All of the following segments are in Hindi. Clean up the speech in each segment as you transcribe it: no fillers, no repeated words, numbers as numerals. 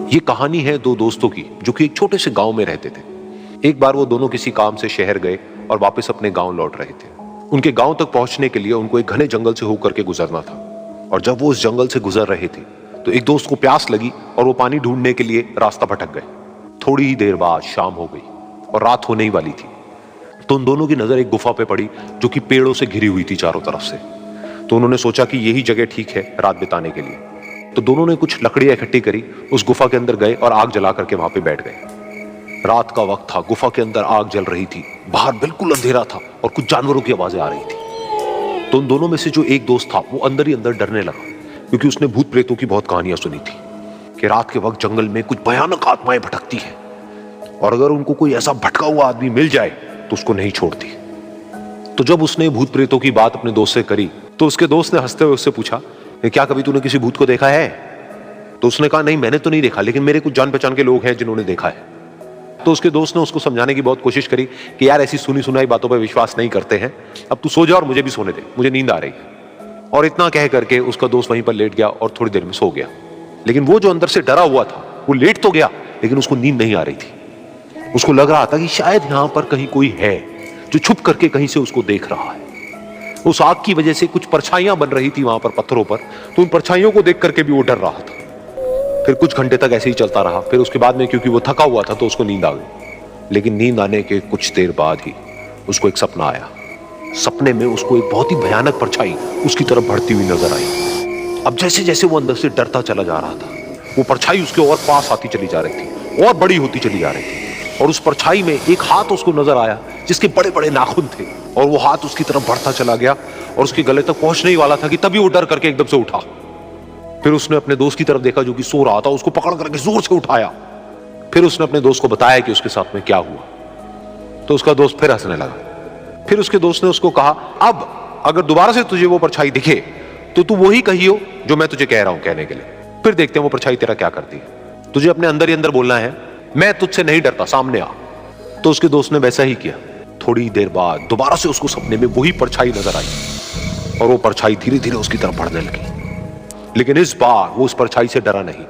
ये कहानी है दो दोस्तों की जो कि एक छोटे से गांव में रहते थे। एक बार वो दोनों किसी काम से शहर गए और वापस अपने गांव लौट रहे थे। उनके गांव तक पहुंचने के लिए उनको एक घने जंगल से होकर के गुजरना था। और जब वो उस जंगल से गुजर रहे थे तो एक दोस्त को प्यास लगी और वो पानी ढूंढने के लिए रास्ता भटक गए। थोड़ी ही देर बाद शाम हो गई और रात होने ही वाली थी। तो उन दोनों की नजर एक गुफा पे पड़ी जो कि पेड़ों से घिरी हुई थी चारों तरफ से। तो उन्होंने सोचा कि यही जगह ठीक है रात बिताने के लिए। तो दोनों ने कुछ लकड़ियां इकट्ठी करी, उस गुफा के अंदर गए और आग जला करके वहां पे बैठ गए। रात का वक्त था, गुफा के अंदर आग जल रही थी, बाहर बिल्कुल अंधेरा था और कुछ जानवरों की आवाजें आ रही थी। तो उन दोनों में से जो एक दोस्त था वो अंदर ही अंदर डरने लगा, क्योंकि उसने भूत प्रेतों की बहुत कहानियां सुनी थी कि रात के वक्त जंगल में कुछ भयानक आत्माएं भटकती हैं और अगर उनको कोई ऐसा भटका हुआ आदमी मिल जाए तो उसको नहीं छोड़ती। तो जब उसने भूत प्रेतों की बात अपने दोस्त से करी तो उसके दोस्त ने हंसते हुए उससे पूछा, क्या कभी तूने किसी भूत को देखा है? तो उसने कहा, नहीं मैंने तो नहीं देखा, लेकिन मेरे कुछ जान पहचान के लोग हैं जिन्होंने देखा है। तो उसके दोस्त ने उसको समझाने की बहुत कोशिश करी कि यार ऐसी सुनी सुनाई बातों पर विश्वास नहीं करते हैं, अब तू सो जा और मुझे भी सोने दे, मुझे नींद आ रही है। और इतना कह करके उसका दोस्त वहीं पर लेट गया और थोड़ी देर में सो गया। लेकिन वो जो अंदर से डरा हुआ था वो लेट तो गया, लेकिन उसको नींद नहीं आ रही थी। उसको लग रहा था कि शायद यहां पर कहीं कोई है जो छुप करके कहीं से उसको देख रहा है। उस आग की वजह से कुछ परछाइयां बन रही थी वहां पर पत्थरों पर, तो उन परछाइयों को देख करके भी वो डर रहा था। फिर कुछ घंटे तक ऐसे ही चलता रहा। फिर उसके बाद में क्योंकि वो थका हुआ था तो उसको नींद आ गई। लेकिन नींद आने के कुछ देर बाद ही उसको एक सपना आया। सपने में उसको एक बहुत ही भयानक परछाई उसकी तरफ बढ़ती हुई नजर आई। अब जैसे जैसे वो अंदर से डरता चला जा रहा था, वो परछाई उसके और पास आती चली जा रही थी और बड़ी होती चली जा रही थी। और उस परछाई में एक हाथ उसको नजर आया जिसके बड़े बड़े नाखून थे, और वो हाथ उसकी तरफ बढ़ता चला गया और उसके गले तक पहुंचने ही वाला था कि तभी वो डर करके एकदम से उठा। फिर उसने अपने दोस्त की तरफ देखा जो कि सो रहा था, उसको पकड़ करके जोर से उठाया। फिर उसने अपने दोस्त को बताया कि उसके साथ में क्या हुआ। तो उसका दोस्त फिर हंसने लगा। फिर उसके दोस्त ने उसको कहा, अब अगर दोबारा से तुझे वो परछाई दिखे तो तू वही कहियो जो मैं तुझे कह रहा हूं कहने के लिए, फिर देखते हैं वो परछाई तेरा क्या करती है। तुझे अपने अंदर ही अंदर बोलना है, मैं तुझसे नहीं डरता, सामने आ। तो उसके दोस्त ने वैसा ही किया। थोड़ी देर बाद दोबारा से उसको सपने में वही परछाई नजर आई और वो परछाई धीरे धीरे उसकी तरफ बढ़ने लगी। लेकिन इस बार वो उस परछाई से डरा नहीं,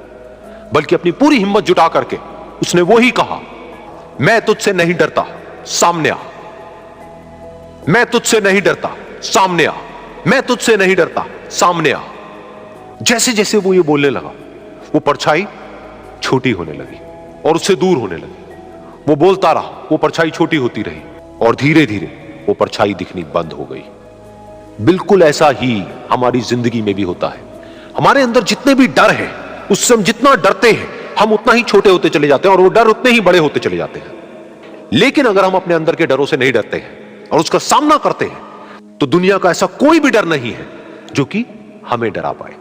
बल्कि अपनी पूरी हिम्मत जुटा करके उसने वही कहा, मैं तुझसे नहीं डरता, सामने आ। मैं तुझसे नहीं डरता, सामने आ। मैं तुझसे नहीं डरता, सामने आ। जैसे जैसे वो ये बोलने लगा वो परछाई छोटी होने लगी और उससे दूर होने लगी। वो बोलता रहा, वो परछाई छोटी होती रही और धीरे धीरे वो परछाई दिखनी बंद हो गई। बिल्कुल ऐसा ही हमारी जिंदगी में भी होता है। हमारे अंदर जितने भी डर है, उससे हम जितना डरते हैं हम उतना ही छोटे होते चले जाते हैं और वो डर उतने ही बड़े होते चले जाते हैं। लेकिन अगर हम अपने अंदर के डरों से नहीं डरते हैं और उसका सामना करते हैं तो दुनिया का ऐसा कोई भी डर नहीं है जो कि हमें डरा पाए।